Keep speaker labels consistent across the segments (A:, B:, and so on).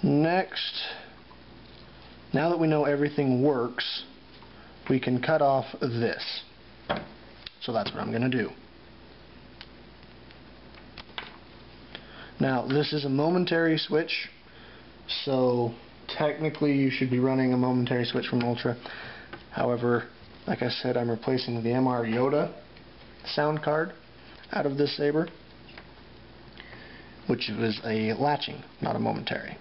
A: Next, now that we know everything works, we can cut off this. So that's what I'm going to do. Now, this is a momentary switch, so technically you should be running a momentary switch from Ultra. However, like I said, I'm replacing the MR Yoda sound card out of this Saber, which was a latching, not a momentary.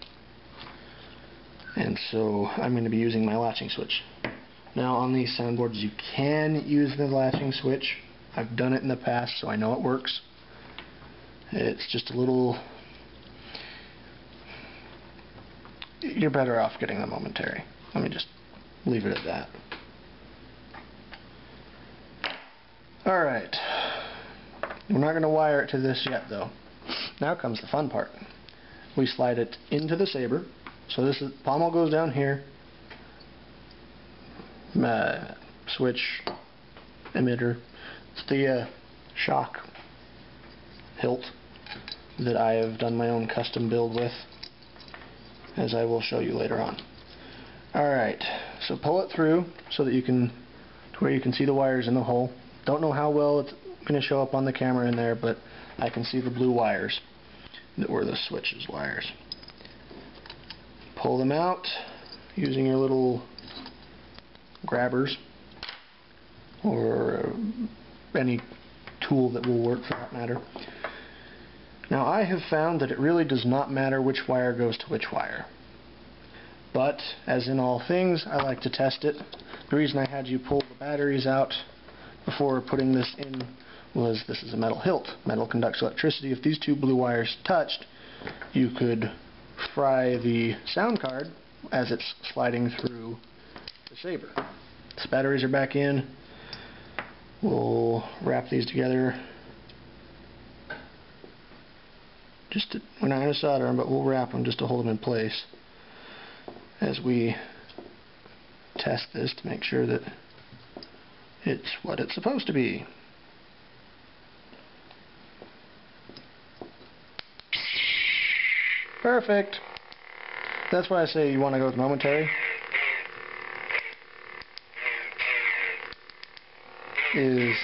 A: And so I'm going to be using my latching switch. Now on these soundboards you can use the latching switch. I've done it in the past, so I know it works. It's just a little... You're better off getting the momentary. Let me just leave it at that. Alright. We're not going to wire it to this yet though. Now comes the fun part. We slide it into the Saber. So this is, pommel goes down here. Switch, emitter. It's the shock hilt that I have done my own custom build with, as I will show you later on. Alright, so pull it through so that you can, to where you can see the wires in the hole. Don't know how well it's going to show up on the camera in there, but I can see the blue wires that were the switch's wires. Pull them out using your little grabbers or any tool that will work for that matter. Now I have found that it really does not matter which wire goes to which wire. But as in all things, I like to test it. The reason I had you pull the batteries out before putting this in was this is a metal hilt. Metal conducts electricity. If these two blue wires touched, you could fry the sound card as it's sliding through the Saber. The batteries are back in. We'll wrap these together. We're not going to solder them, but we'll wrap them just to hold them in place as we test this to make sure that it's what it's supposed to be. Perfect. That's why I say you want to go with momentary. Is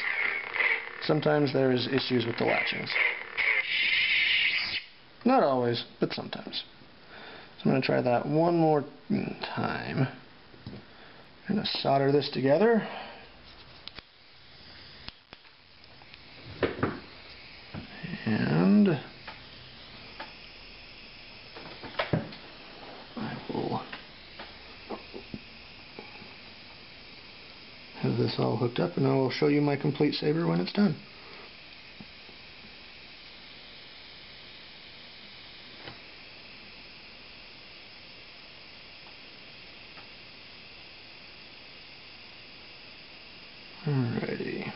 A: sometimes there's issues with the latchings. Not always, but sometimes. So I'm going to try that one more time. I'm going to solder this together. And I will have this all hooked up, and I will show you my complete Saber when it's done. Alrighty.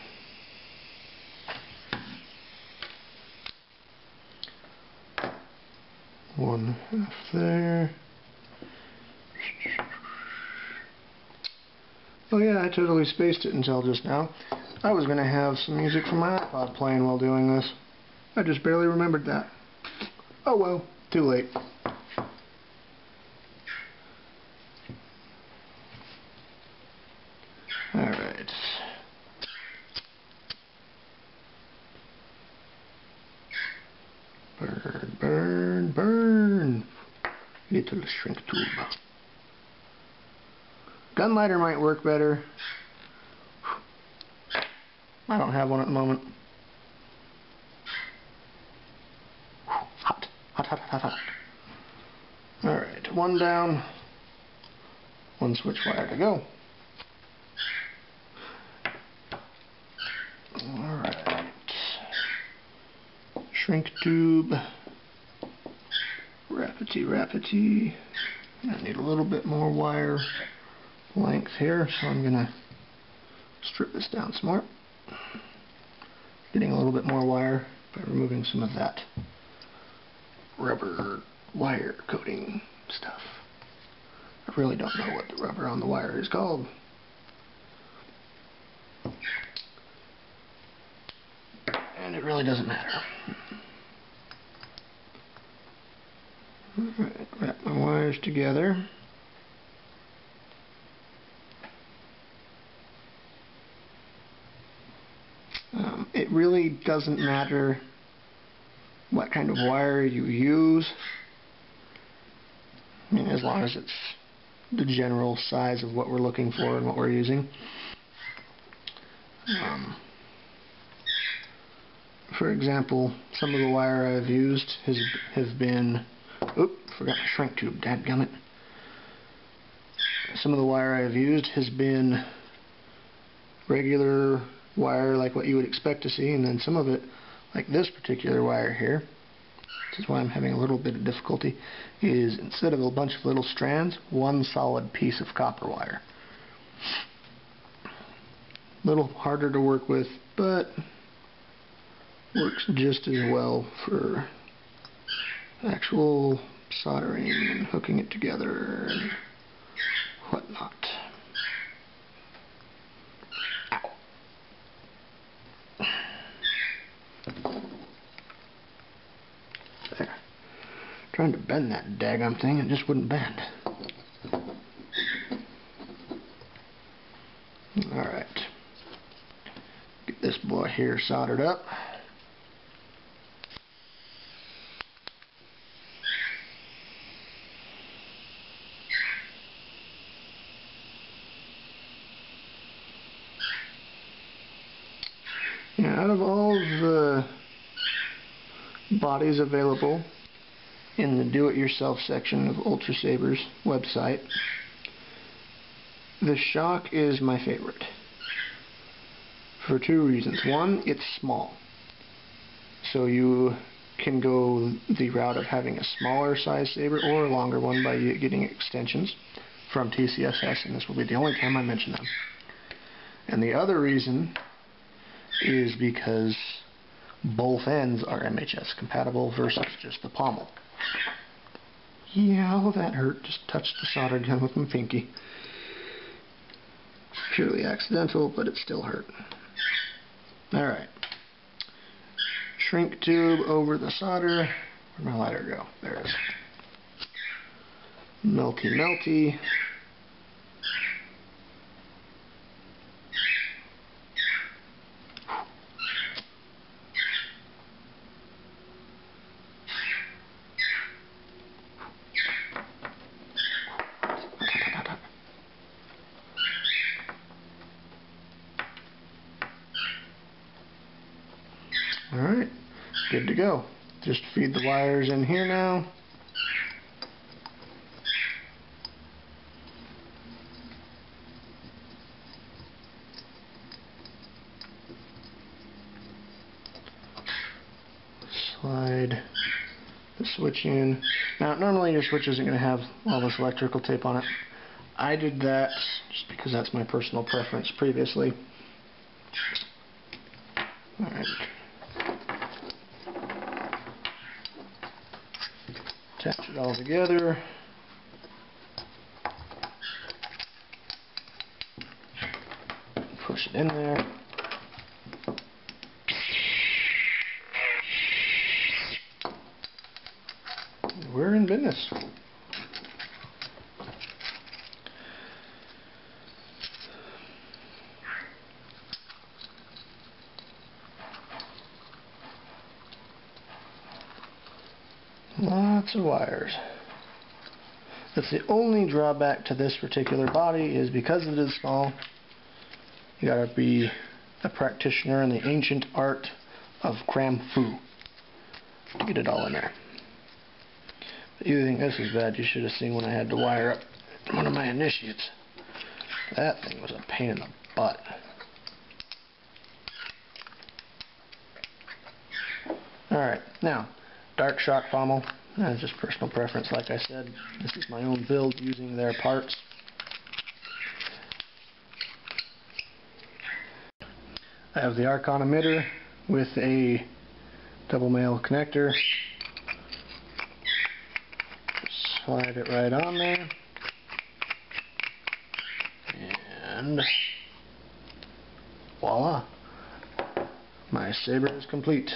A: One half there. Oh yeah, I totally spaced it until just now. I was going to have some music from my iPod playing while doing this. I just barely remembered that. Oh well, too late. Alright. Burn, burn, burn. Little shrink tube. Gun lighter might work better. I don't have one at the moment. Hot, hot, hot, hot, hot. Alright, one down. One switch wire to go. Alright. Shrink tube. Rappity. I need a little bit more wire length here, so I'm going to strip this down some more. Getting a little bit more wire by removing some of that rubber wire coating stuff. I really don't know what the rubber on the wire is called. really doesn't matter. Alright, wrap my wires together. It really doesn't matter what kind of wire you use. I mean, as long as it's the general size of what we're looking for and what we're using. For example, some of the wire I've used have been... Oop, forgot my shrink tube, dadgummit. Some of the wire I've used has been regular wire like what you would expect to see, and then some of it, like this particular wire here, this is why I'm having a little bit of difficulty, is instead of a bunch of little strands, one solid piece of copper wire. A little harder to work with, but works just as well for actual soldering and hooking it together and whatnot. There. Trying to bend that daggum thing, it just wouldn't bend. Alright. Get this boy here soldered up. Now, out of all the bodies available in the do-it-yourself section of Ultra Saber's website, the shock is my favorite. For two reasons. One, it's small. So you can go the route of having a smaller size saber or a longer one by getting extensions from TCSS, and this will be the only time I mention them. And the other reason is because both ends are MHS compatible versus just the pommel. Yeah, that hurt. Just touched the solder gun with my pinky. Purely accidental, but it still hurt. Alright. Shrink tube over the solder. Where'd my lighter go? There it is. Melty, melty. Alright, good to go. Just feed the wires in here now. Slide the switch in. Now, normally your switch isn't going to have all this electrical tape on it. I did that just because that's my personal preference previously. Alright. Attach it all together. Push it in there. We're in business. Lots of wires. That's the only drawback to this particular body, is because it is small, you gotta be a practitioner in the ancient art of cram fu to get it all in there. If you think this is bad, you should have seen when I had to wire up one of my initiates. That thing was a pain in the butt. Alright, now, dark shock pommel. That's just personal preference, like I said. This is my own build using their parts. I have the Archon emitter with a double male connector. Slide it right on there. And voila. My saber is complete.